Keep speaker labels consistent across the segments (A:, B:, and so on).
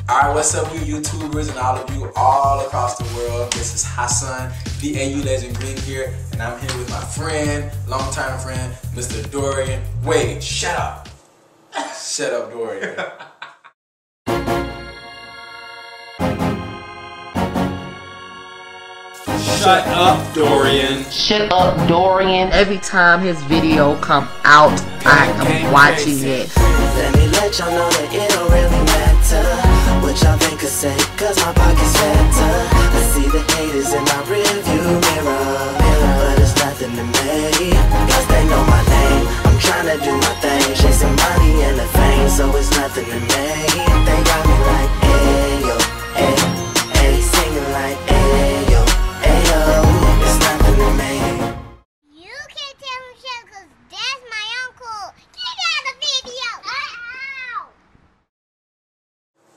A: Alright, what's up you YouTubers and all of you all across the world? This is Hasan, the AU Legend Green here, and I'm here with my friend, longtime friend, Mr. Dorian. Wait, shut up. Shut up, Dorian.
B: Shut up, Dorian.
C: Shut up, Dorian. Every time his video come out, I am watching it.
D: Let me let y'all know that it don't really matter what y'all think or say, cause my pocket's fatter. I see the haters in my rearview mirror, but it's nothing to me, cause they know my name. I'm trying to do my thing, chasing money and the fame, so it's nothing to me. They got me like, ayo, ay, ay, singing like, ayo, ayo, it's nothing to me.
E: You can't tell him shit cause that's my uncle. Get out of the video.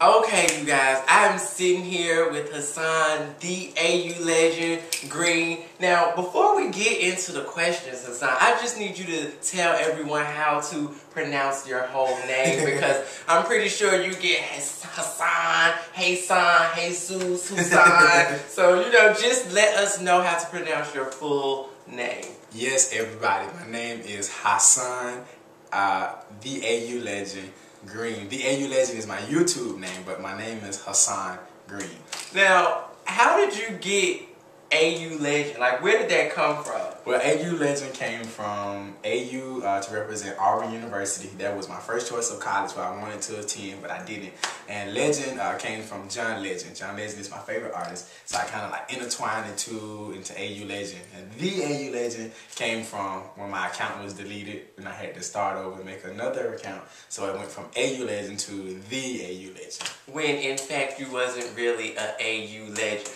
F: Okay, you guys, I'm sitting here with Hasan, the AU Legend Green. Now, before we get into the questions, Hasan, I just need you to tell everyone how to pronounce your whole name because I'm pretty sure you get Hasan, Hasan, Jesus, Husan. So, just let us know how to pronounce your full name.
A: Yes, everybody, my name is Hasan, the AU Legend Green. The AU Legend is my YouTube name, but my name is Hasan Green.
F: Now, how did you get AU Legend? Like, where did that come from?
A: Well, AU Legend came from AU to represent Auburn University. That was my first choice of college where I wanted to attend, but I didn't. And Legend came from John Legend. John Legend is my favorite artist, so I kind of like intertwined the two into AU Legend. And the AU Legend came from when my account was deleted and I had to start over and make another account. So it went from AU Legend to the AU Legend.
F: When in fact you wasn't really an AU Legend.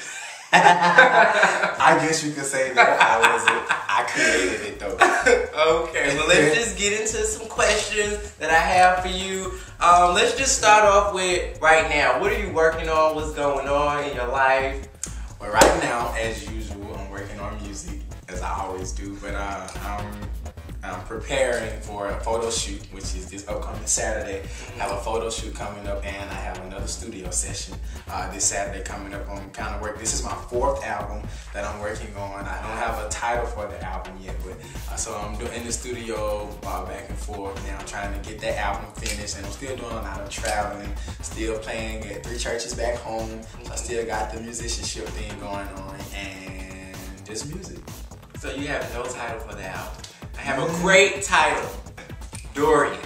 A: I guess you could say that I created it though.
F: Okay, well let's just get into some questions that I have for you. Let's just start off with right now. What are you working on? What's going on in your life?
A: Well, right now, as usual, I'm working on music, as I always do, but I'm preparing for a photo shoot, which is this upcoming Saturday. I have a photo shoot coming up, and I have another studio session this Saturday coming up. I'm kind of working. This is my 4th album that I'm working on. I don't have a title for the album yet, but so I'm doing in the studio back and forth. Now I'm trying to get that album finished, and I'm still doing a lot of traveling, still playing at 3 churches back home. So I still got the musicianship thing going on, and just music.
F: So you have no title for the album. I have a great title, Dorian.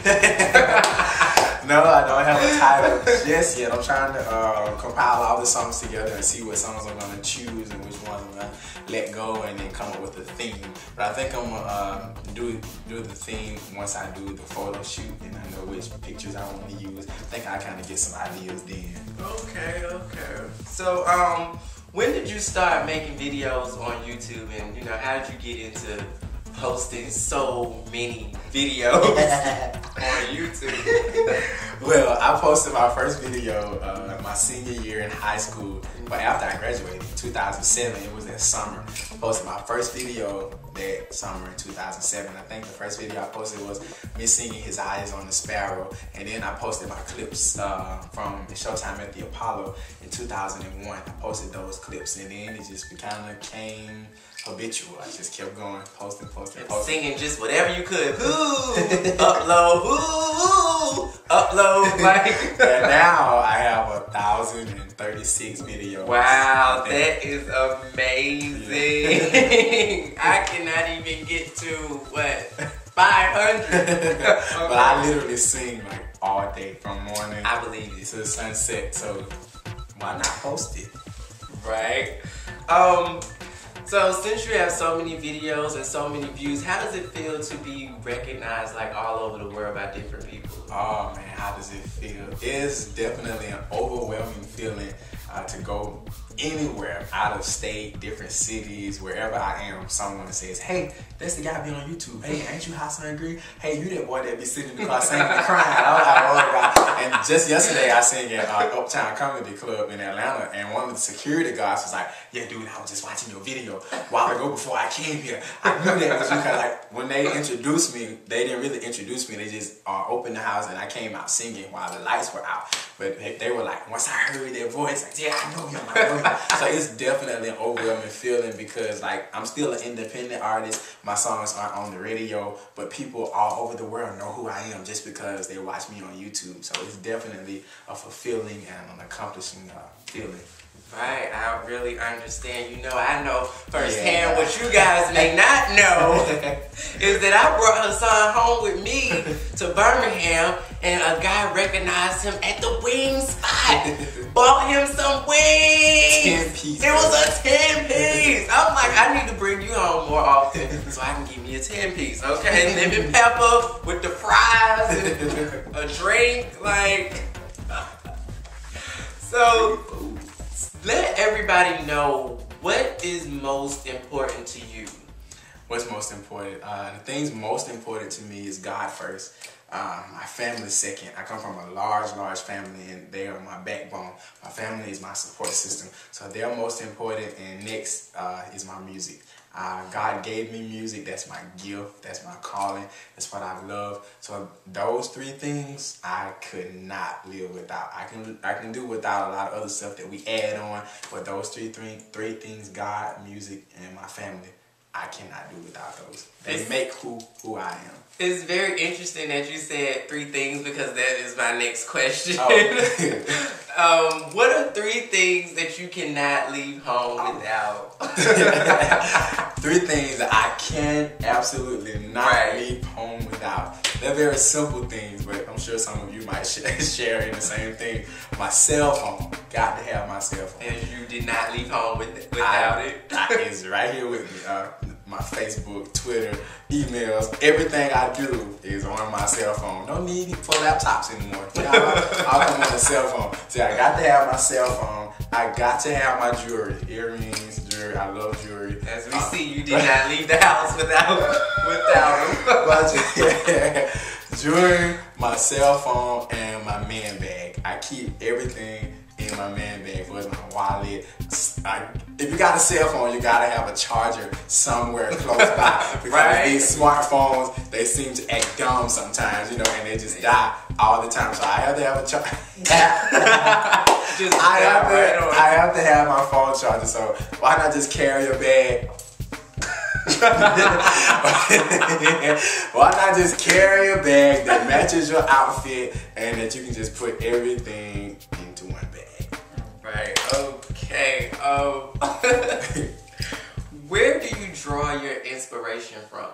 A: No, I don't have a title just yet. I'm trying to compile all the songs together and see what songs I'm going to choose and which ones I'm going to let go and then come up with a theme. But I think I'm going to do the theme once I do the photo shoot and I know which pictures I want to use. I think I kind of get some ideas then.
F: Okay. So, when did you start making videos on YouTube and, how did you get into posting so many videos on YouTube?
A: Well, I posted my first video my senior year in high school, but after I graduated in 2007, it was that summer. I posted my first video that summer in 2007. I think the first video I posted was me singing His Eyes on the Sparrow, and then I posted my clips from Showtime at the Apollo in 2001. I posted those clips, and then it just kind of came habitual. I just kept going, posting.
F: Singing just whatever you could. Upload, like.
A: And now I have 1,036 videos.
F: Wow, that is amazing. I cannot even get to, 500?
A: But I literally sing like all day from morning
F: I believe it.
A: to sunset, so why not post it?
F: Right? So since you have so many videos and so many views, how does it feel to be recognized like all over the world by different people?
A: Oh man, how does it feel? It's definitely an overwhelming feeling to go anywhere, out of state, different cities, wherever I am, someone says, hey, that's the guy being on YouTube. Hey, ain't you Hasan Green? Hey, you that boy that be sitting in the car singing and crying. I was like, oh God. And just yesterday I sang at Uptown Comedy Club in Atlanta, and one of the security guards was like, yeah, dude, I was just watching your video a while ago before I came here. I knew that was you, because like when they introduced me, they didn't really introduce me. They just opened the house and I came out singing while the lights were out. But they were like, once I heard their voice, like, yeah, I know him, I know him. So it's definitely an overwhelming feeling because, like, I'm still an independent artist. My songs aren't on the radio, but people all over the world know who I am just because they watch me on YouTube. So it's definitely a fulfilling and an accomplishing feeling.
F: Right, I really understand. You know, I know firsthand what you guys may not know is that I brought Hasan home with me to Birmingham, and a guy recognized him at the wing spot. Bought him some wings.
A: 10-piece.
F: It was a 10-piece. I'm like, I need to bring you home more often so I can give me a 10-piece, okay? Lemon pepper with the fries and a drink, like. So. Let everybody know what is most important to you.
A: What's most important? The things most important to me is God first. My family second. I come from a large family, and they are my backbone. My family is my support system. So they're most important, and next is my music. God gave me music. That's my gift. That's my calling. That's what I love. So those three things I could not live without. I can do without a lot of other stuff that we add on, but those three things, God, music, and my family, I cannot do without those. They make who I am.
F: It's very interesting that you said three things because that is my next question.
A: Oh.
F: What are three things that you cannot leave home without?
A: Three things that I can absolutely not leave home without. They're very simple things, but I'm sure some of you might share in the same thing. My cell phone. Got to have my cell phone.
F: And you did not leave home without it.
A: It's right here with me. My Facebook, Twitter, emails, everything I do is on my cell phone. No need for laptops anymore. I'll come on the cell phone. See, I got to have my cell phone. I got to have my jewelry, earrings, jewelry. I love jewelry.
F: As we see, you did not leave the house without
A: them. Jewelry, my cell phone, and my man bag. I keep everything in my man bag, whether my wallet. If you got a cell phone, you gotta have a charger somewhere close by. Because these smartphones, they seem to act dumb sometimes, you know, and they just die all the time. So I have to have a charger. I have to have my phone charger. So why not just carry a bag? Why not just carry a bag that matches your outfit and that you can just put everything into one bag?
F: Right, okay. Where do you draw your inspiration from?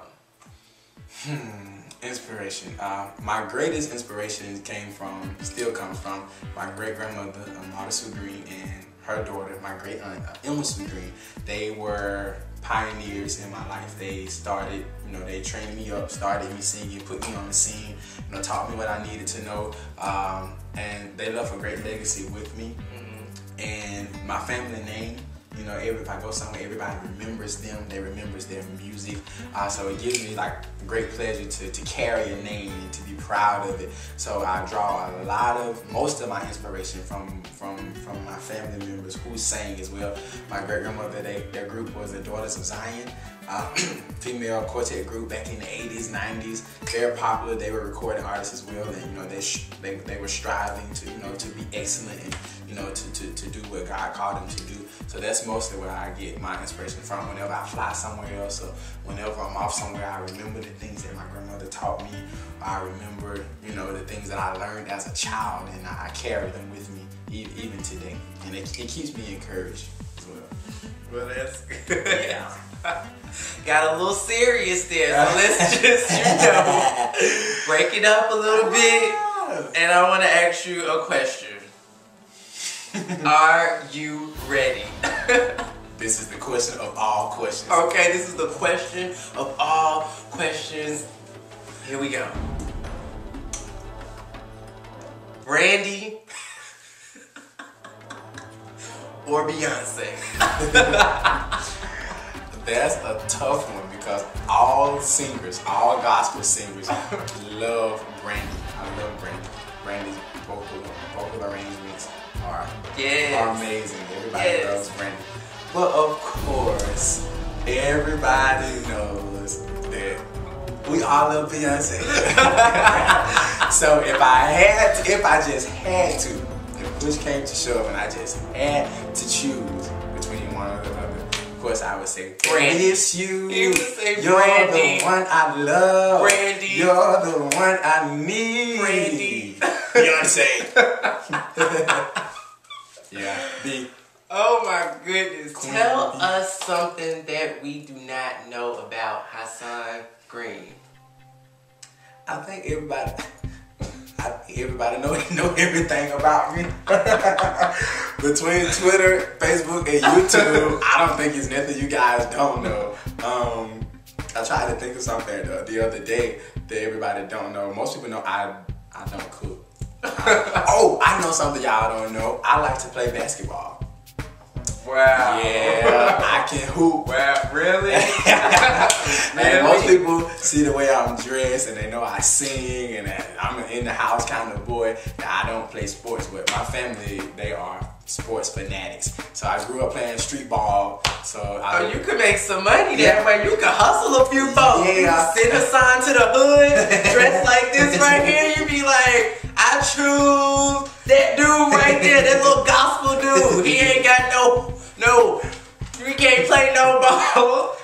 A: Inspiration. My greatest inspiration still comes from my great-grandmother, Martha Sue Green, and her daughter, my great-aunt, Emma Sue Green. They were pioneers in my life. They started, they trained me up, started me singing, put me on the scene, taught me what I needed to know, and they left a great legacy with me. And my family name, if I go somewhere, everybody remembers them. They remembers their music. So it gives me like great pleasure to carry a name and to be proud of it. So I draw most of my inspiration from my family members who sang as well. My great grandmother, their group was the Daughters of Zion, female quartet group back in the 80s, 90s. Very popular. They were recording artists as well, and they were striving to be excellent and to do what God called them to do. So that's mostly where I get my inspiration from. Whenever I fly somewhere else or whenever I'm off somewhere, I remember the things that my grandmother taught me. I remember, the things that I learned as a child, and I carry them with me even today. And it keeps me encouraged as well.
F: Well, that's good. Yeah. Got a little serious there, so let's just, break it up a little bit. And I want to ask you a question. Are you ready?
A: This is the question of all questions.
F: Okay, this is the question of all questions. Here we go. Brandy or Beyonce?
A: That's a tough one because all singers, all gospel singers love Brandy. I love Brandy. Brandy's vocal arrangements are amazing. Everybody loves Brandy. But of course, everybody knows that we all love Beyonce. So if I just had to, if push came to shove and I just had to choose between one or the other, of course I would say
F: Brandy.
A: It's you.
F: He would say
A: You're
F: Brandy.
A: the one I love.
F: Brandy.
A: You're the one I need.
F: Brandy.
A: Beyonce. Yeah. B.
F: Oh my goodness.
A: Queen
F: Tell
A: bee.
F: us something that we do not know about Hasan Green.
A: I think everybody know everything about me. Between Twitter, Facebook, and YouTube, I don't think it's nothing you guys don't know. I tried to think of something the other day that everybody don't know. Most people know I don't cook. I know something y'all don't know. I like to play basketball.
F: Wow.
A: Yeah, I can hoop.
F: Wow, really?
A: And most people see the way I'm dressed and they know I sing and that I'm an in the house kind of boy. Now, I don't play sports, but my family, they are sports fanatics. So I grew up playing street ball. So
F: you could make some money that way. You could hustle a few folks.
A: Yeah.
F: Send a sign to the hood, dressed like this right here. You be like, I choose that dude right there, that little gospel dude. He ain't got no, he can't play no ball.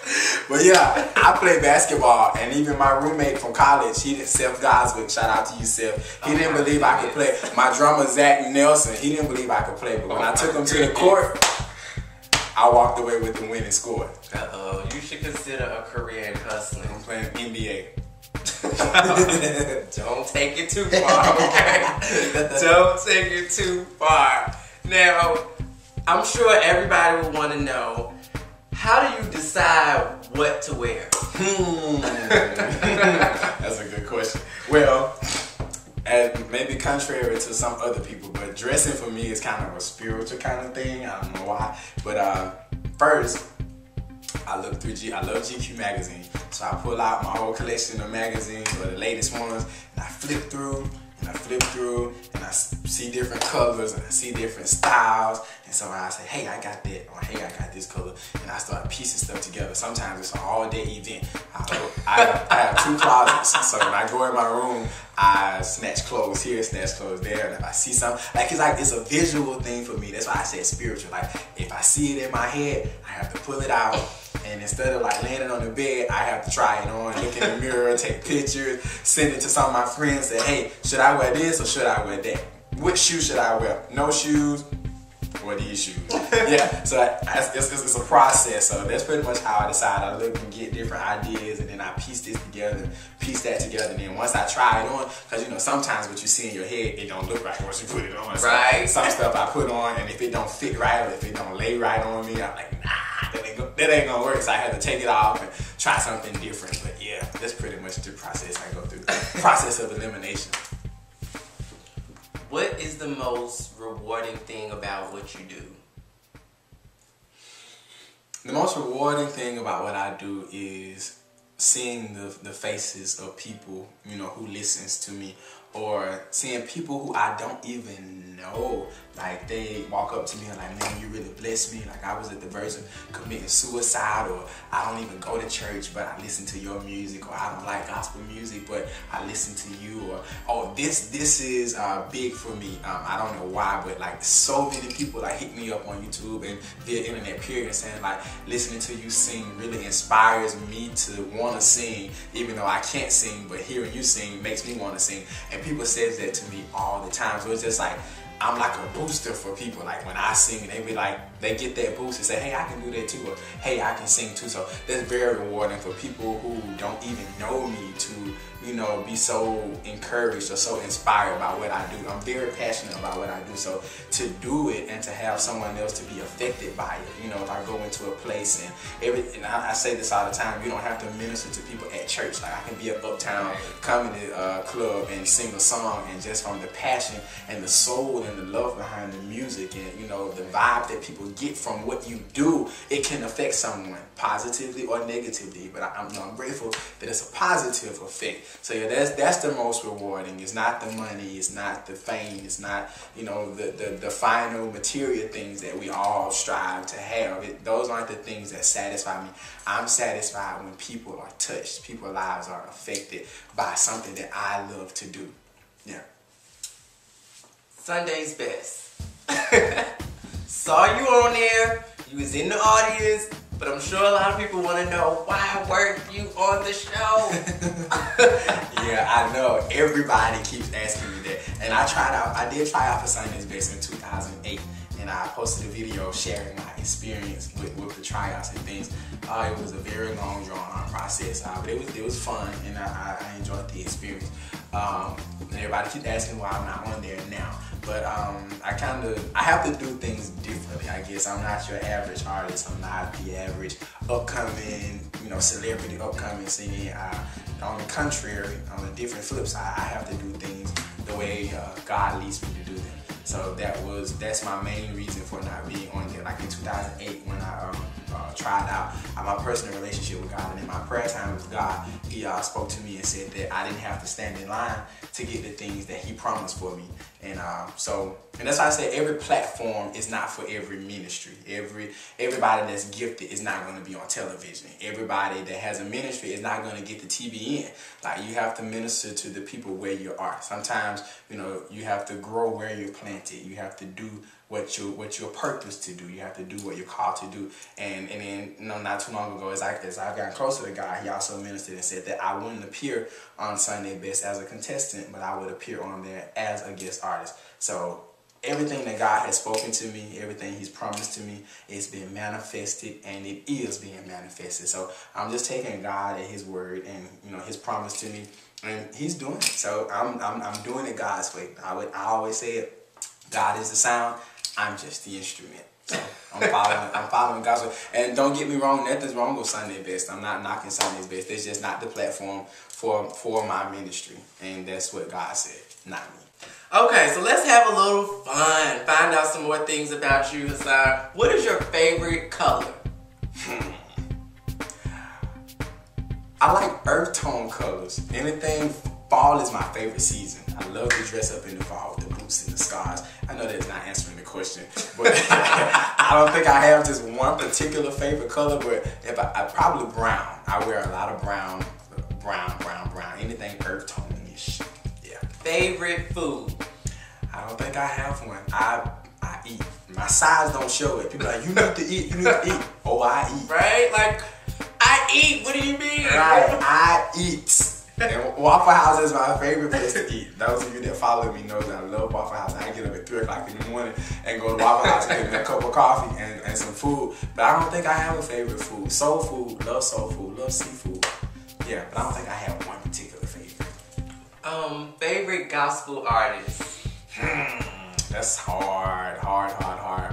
A: But yeah, I play basketball, and even my roommate from college, he didn't, Seth Goswick, shout out to you, Seth. He didn't believe I could play. My drummer, Zach Nelson, he didn't believe I could play. But when I took him to the court, I walked away with the winning score.
F: Uh-oh, you should consider a career in hustling.
A: I'm playing NBA.
F: Don't take it too far, okay? Don't take it too far. Now, I'm sure everybody will want to know, how do you decide what to wear?
A: That's a good question. Well, maybe contrary to some other people, but dressing for me is kind of a spiritual kind of thing. I don't know why. But first, I look through I love GQ magazine. So I pull out my whole collection of magazines, or the latest ones, and I flip through, and I see different colors, and I see different styles. And so I say, hey, I got that, or hey, I got this color, and I start piecing stuff together. Sometimes it's an all-day event. I have 2 closets, so when I go in my room, I snatch clothes here, snatch clothes there, and if I see something, it's a visual thing for me. That's why I said spiritual. Like, if I see it in my head, I have to pull it out. And instead of like laying it on the bed, I have to try it on, look in the mirror, take pictures, send it to some of my friends, say, hey, should I wear this or should I wear that? Which shoe should I wear? No shoes or these shoes? Yeah, so it's a process. So that's pretty much how I decide. I look and get different ideas, and then I piece that together, and then once I try it on, because sometimes what you see in your head, it don't look right once you put it on. So
F: right.
A: Some stuff I put on, and if it don't fit right, or if it don't lay right on me, I'm like, nah. That ain't gonna work, so I had to take it off and try something different. But yeah, that's pretty much the process I go through. Process of elimination.
F: What is the most rewarding thing about what you do?
A: The most rewarding thing about what I do is seeing the faces of people, who listens to me, or seeing people who I don't even know. Like, they walk up to me and like, man, you really blessed me. Like, I was at the verge of committing suicide, or I don't even go to church, but I listen to your music, or I don't like gospel music, but I listen to you, or, oh, this is big for me. I don't know why, but like, so many people like hit me up on YouTube and via internet period, saying like, listening to you sing really inspires me to want to sing, even though I can't sing, but hearing you sing makes me want to sing. And people says that to me all the time. So it's just like, I'm like a booster for people. Like, when I sing, they be like, they get that boost and say, hey, I can do that too, or hey, I can sing too. So that's very rewarding for people who don't even know me to, be so encouraged or so inspired by what I do. I'm very passionate about what I do. So to do it and to have someone else to be affected by it, if I go into a place and I say this all the time, you don't have to minister to people at church. Like, I can be at Uptown Comedy Club and sing a song, and just from the passion and the soul and the love behind the music and the vibe that people get from what you do, it can affect someone positively or negatively. But I'm grateful that it's a positive effect. So yeah, that's the most rewarding. It's not the money, it's not the fame, it's not the final material things that we all strive to have. Those aren't the things that satisfy me. I'm satisfied when people are touched, people's lives are affected by something that I love to do. Yeah.
F: Sunday's Best. Saw you on there. You was in the audience. But I'm sure a lot of people want to know, why weren't you on the show?
A: Yeah, I know. Everybody keeps asking me that. And I did try out for Sunday's Best in 2008. And I posted a video sharing my experience with the tryouts and things. It was a very long, drawn-out process, but it was fun, and I enjoyed the experience. And everybody keeps asking why I'm not on there now, but I have to do things differently. I guess I'm not your average artist. I'm not the average upcoming, celebrity upcoming singing. On the contrary, on a different flip side, I have to do things the way God leads me to do them. So that's my main reason for not being on there. Like in 2008 when I tried out my personal relationship with God and in my prayer time with God, He spoke to me and said that I didn't have to stand in line to get the things that He promised for me. And that's why I say every platform is not for every ministry. Everybody that's gifted is not going to be on television. Everybody that has a ministry is not going to get the TBN. Like, you have to minister to the people where you are. Sometimes, you have to grow where you're planted. You have to do what you're purposed to do. You have to do what you're called to do. And then, not too long ago, as I've gotten closer to God, He also ministered and said that I wouldn't appear on Sunday Best as a contestant, but I would appear on there as a guest artist. So everything that God has spoken to me, everything He's promised to me, it's been manifested, and it is being manifested. So I'm just taking God at His word and His promise to me, and He's doing it. So I'm doing it God's way. I always say it. God is the sound. I'm just the instrument. So I'm following God's way. And don't get me wrong, nothing's wrong with Sunday Best. I'm not knocking Sunday's Best. It's just not the platform for my ministry. And that's what God said, not me.
F: Okay, so let's have a little fun. Find out some more things about you, Hasan. What is your favorite color?
A: I like earth tone colors. Anything fall is my favorite season. I love to dress up in the fall with the boots and the scarves. I know that's not answering the question, but I don't think I have just one particular favorite color, but I probably brown. I wear a lot of brown. Anything earth tone-ish. Yeah.
F: Favorite food?
A: I don't think I have one. I eat. My size don't show it. People are like, you need to eat. Oh, I eat.
F: Right? Like, I eat. What do you mean?
A: Right. I eat. And Waffle House is my favorite place to eat. Those of you that follow me know that I love Waffle House. I get up at 3 o'clock in the morning and go to Waffle House and get me a cup of coffee and some food. But I don't think I have a favorite food. Soul food, love seafood. Yeah, but I don't think I have one particular favorite.
F: Favorite gospel artist?
A: That's hard.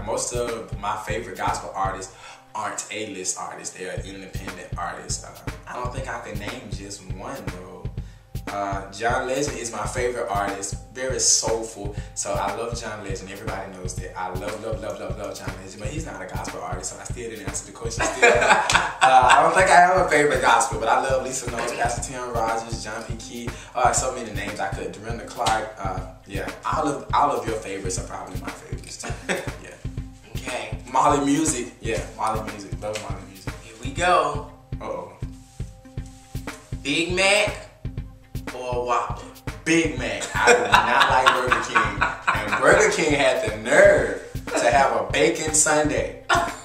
A: Most of my favorite gospel artists aren't A-list artists. They are independent artists. I don't think I can name just one though. John Legend is my favorite artist. Very soulful. So I love John Legend. Everybody knows that. I love John Legend. But he's not a gospel artist, so I still didn't answer the question. I don't think I have a favorite gospel, but I love Lisa Knowles, Pastor Tim Rogers, John P. Key. So many names I could. Dorinda Clark. Yeah, all of your favorites are probably my favorites too. Yeah.
F: Okay.
A: Molly Music. Yeah, Molly Music. Love Molly Music.
F: Here we go.
A: Uh-oh.
F: Big Mac or Whopper?
A: Big Mac. I do not like Burger King. And Burger King had the nerve to have a bacon sundae.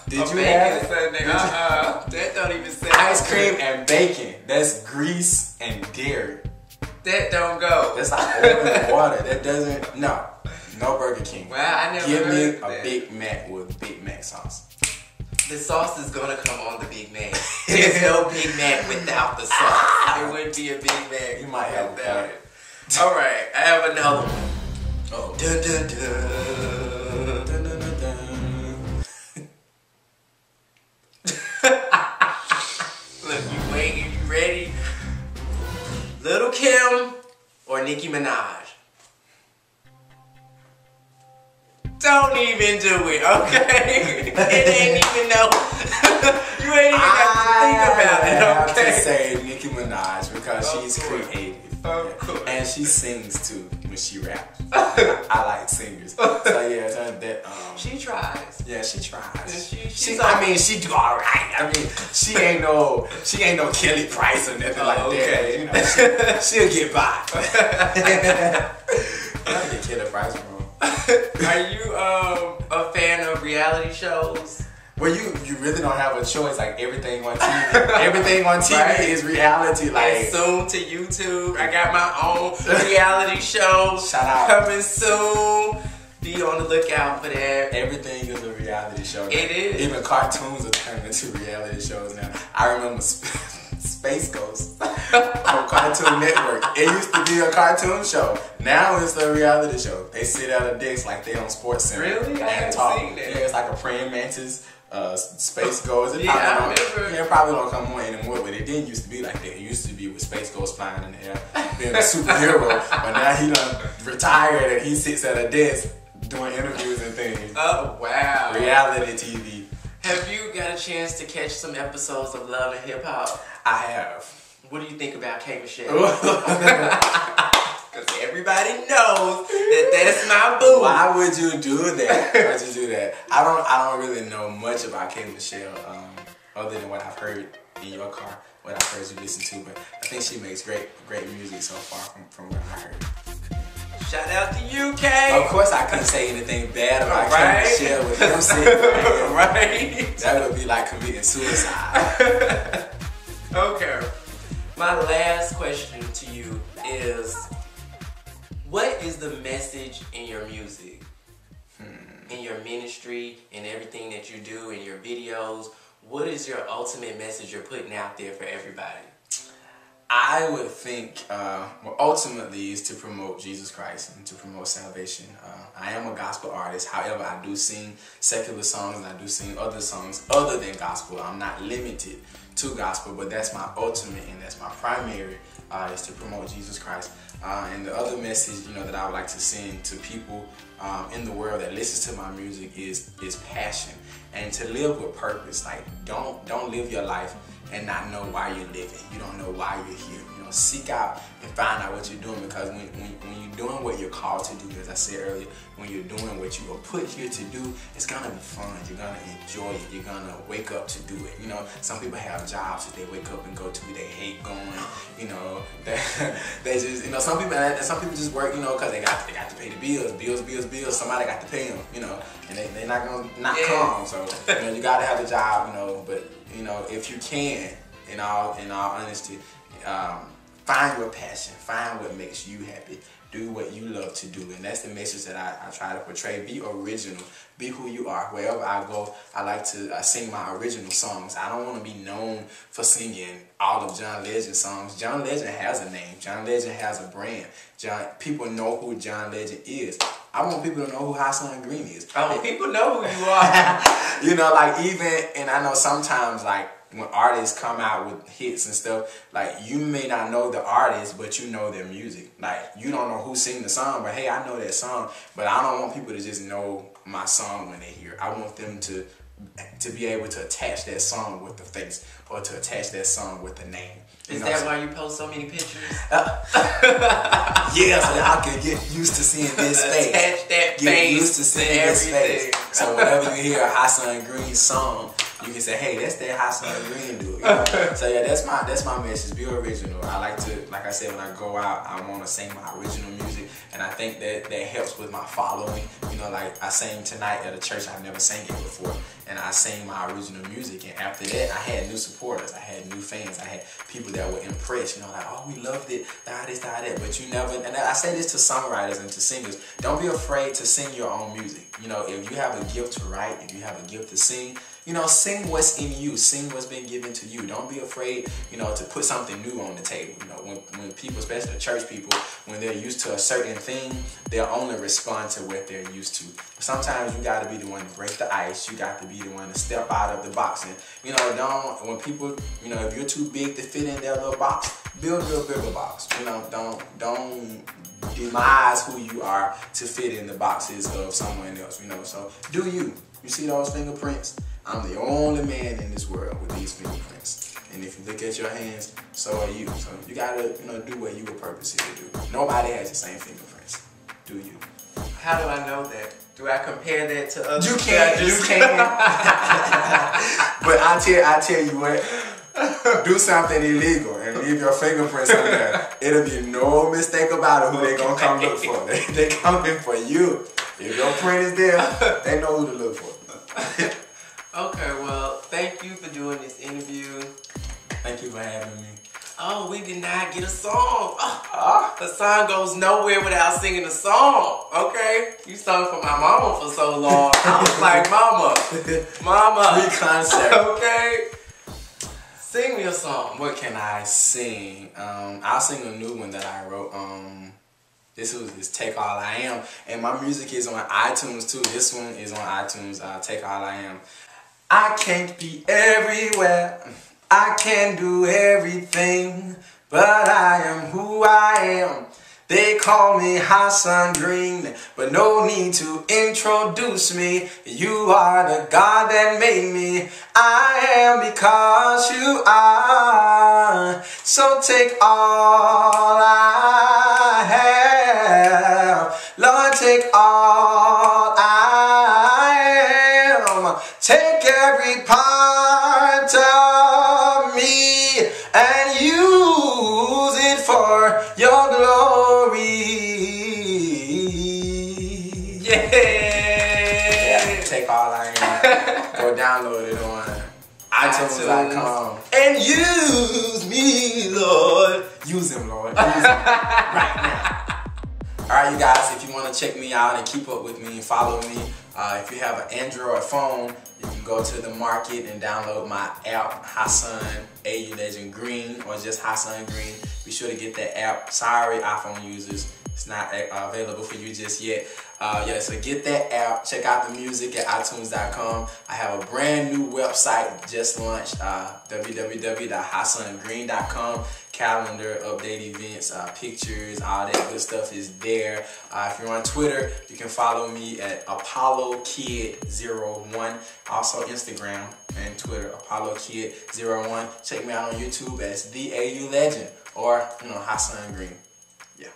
A: Did you have it?
F: Sundae? That don't even say
A: ice cream and bacon. That's grease and dairy.
F: That don't go.
A: That's like oil and water. That doesn't. No Burger King.
F: Well, I never
A: Give me
F: heard
A: a
F: that.
A: Big Mac with Big Mac sauce.
F: The sauce is gonna come on the Big Mac. There's no Big Mac without the sauce. It wouldn't be a Big Mac.
A: You might have
F: without
A: a
F: it. All right, I have another one.
A: Oh.
F: Dun, dun, dun.
A: Dun, dun, dun, dun.
F: Look, you waiting? You ready? Little Kim or Nicki Minaj? Don't even do it, okay? It ain't even no. You ain't even got to think about it,
A: I have to
F: okay?
A: say Nicki Minaj because she's
F: course.
A: creative.
F: Of course.
A: And she sings too when she raps. I like singers. So yeah, that
F: She tries.
A: yeah, she tries.
F: She's
A: she do alright. I mean, she ain't no Kelly Price or nothing like
F: okay.
A: that. You know, she'll get by. I get Kelly Price wrong.
F: Are you a fan of reality shows?
A: Well, you really don't have a choice. Like everything on TV, everything on TV
F: Right.
A: is reality. Like
F: And soon to YouTube. I got my own reality show
A: Shout out.
F: coming soon. Be on the lookout for that.
A: everything is a reality show.
F: It is.
A: Even cartoons are turned into reality shows now. I remember Space Ghost on Cartoon Network. It used to be a cartoon show. Now it's a reality show. They sit at a desk like they on Sports Center.
F: Really? I
A: and
F: haven't
A: talk.
F: seen that.
A: Yeah, it's like a praying mantis. Space Ghost.
F: Yeah, I remember.
A: It probably don't come on anymore, but it didn't used to be like that. It used to be with Space Ghost flying in the air, being a superhero. But now he done retired and he sits at a desk doing interviews and things.
F: Oh, wow.
A: Reality TV.
F: Have you got a chance to catch some episodes of Love and Hip Hop?
A: I have.
F: What do you think about K. Michelle? Because everybody knows that that's my boo.
A: Why would you do that? Why would you do that? I don't really know much about K. Michelle, other than what I've heard in your car, what I've heard you listen to. But I think she makes great music so far from what I heard.
F: Shout out to you, K.
A: Of course, I couldn't say anything bad about
F: Right.
A: K. Michelle with him sitting there.
F: Right.
A: That would be like committing suicide.
F: Okay. My last question to you is, what is the message in your music? In your ministry, in everything that you do, in your videos, what is your ultimate message you're putting out there for everybody?
A: I would think, well, ultimately is to promote Jesus Christ and to promote salvation. I am a gospel artist. However, I do sing secular songs and I do sing other songs other than gospel. I'm not limited to gospel, but that's my ultimate and that's my primary, is to promote Jesus Christ. And the other message, that I would like to send to people in the world that listens to my music is passion and to live with purpose. Like don't live your life and not know why you're living. You don't know why you're here. Seek out and find out what you're doing, because when you're doing what you're called to do, as I said earlier, when you're doing what you were put here to do, it's gonna be fun. You're gonna enjoy it. You're gonna wake up to do it. Some people have jobs that they wake up and go to. They hate going. They just some people just work because they got to pay the bills. Somebody got to pay them. And they're not gonna not come. So you gotta have a job. But if you can, in all honesty, find your passion, find what makes you happy, do what you love to do, and that's the message that I try to portray. Be original, be who you are. Wherever I go, I like to sing my original songs. I don't want to be known for singing all of John Legend's songs. John Legend has a name. John Legend has a brand. People know who John Legend is. I want people to know who Hasan Green is.
F: I want people know who you are.
A: And I know sometimes, when artists come out with hits and stuff, you may not know the artist, but you know their music. You don't know who sing the song, but hey, I know that song. But I don't want people to just know my song when they hear it. I want them to be able to attach that song with the face, or to attach that song with the name.
F: Is that why you post so many pictures?
A: Yeah, so y'all can get used to seeing this face.
F: Attach that
A: Get
F: face
A: used to seeing this face. So whenever you hear a Hasan Green song, you can say, hey, that's that Hasan Green dude. So yeah, that's my message. Be original. I like to, like I said, when I go out, I want to sing my original music, and I think that helps with my following. I sang tonight at a church I've never sang it before, and I sang my original music, and after that, I had new supporters, I had new fans, I had people that were impressed. Oh, we loved it, this, that. But you never, and I say this to songwriters and to singers, don't be afraid to sing your own music. If you have a gift to write, if you have a gift to sing, sing what's in you, sing what's been given to you. Don't be afraid, to put something new on the table. When people, especially the church people, when they're used to a certain thing, they'll only respond to what they're used to. Sometimes you got to be the one to break the ice. You got to be the one to step out of the box. And when people, if you're too big to fit in their little box, build a bigger box. Don't demise who you are to fit in the boxes of someone else. So do you. You see those fingerprints? I'm the only man in this world with these fingerprints. And if you look at your hands, so are you. So you gotta, do what you were purposed to do. Nobody has the same fingerprints. Do you?
F: How do I know that? Do I compare that to others?
A: You can't. But I tell you what, do something illegal and leave your fingerprints on there. It'll be no mistake about it who they gonna come look for. They coming for you. If your print is there, they know who to look for.
F: Okay, well, thank you for doing this interview.
A: Thank you for having me.
F: Oh, we did not get a song. Hasan goes nowhere without singing a song. Okay? You sung for my mama for so long. I was like, mama.
A: Free concert.
F: Okay? Sing me a song.
A: What can I sing? I'll sing a new one that I wrote. This was Take All I Am. And my music is on iTunes too. This one is on iTunes. Take All I Am. I can't be everywhere. I can't do everything. But I am who I am. They call me Hasan Green, but no need to introduce me. You are the God that made me. I am because you are. So take all I have. Lord, take all I am. Take every part of me and use it for your glory. Yeah. Take all I am. Go download it on iTunes.com and use me, Lord. Use him, Lord. Use him right now. Alright, you guys, if you want to check me out and keep up with me and follow me, if you have an Android phone, you can go to the market and download my app, Hasan AU Legend Green, or just Hasan Green. Be sure to get that app. Sorry, iPhone users, it's not available for you just yet. So get that app. Check out the music at iTunes.com. I have a brand new website just launched, www.hasangreen.com. Calendar, update events, pictures, all that good stuff is there. If you're on Twitter, you can follow me at ApolloKid01. Also Instagram and Twitter, ApolloKid01. Check me out on YouTube as The AU Legend or Hasan Green. Yeah.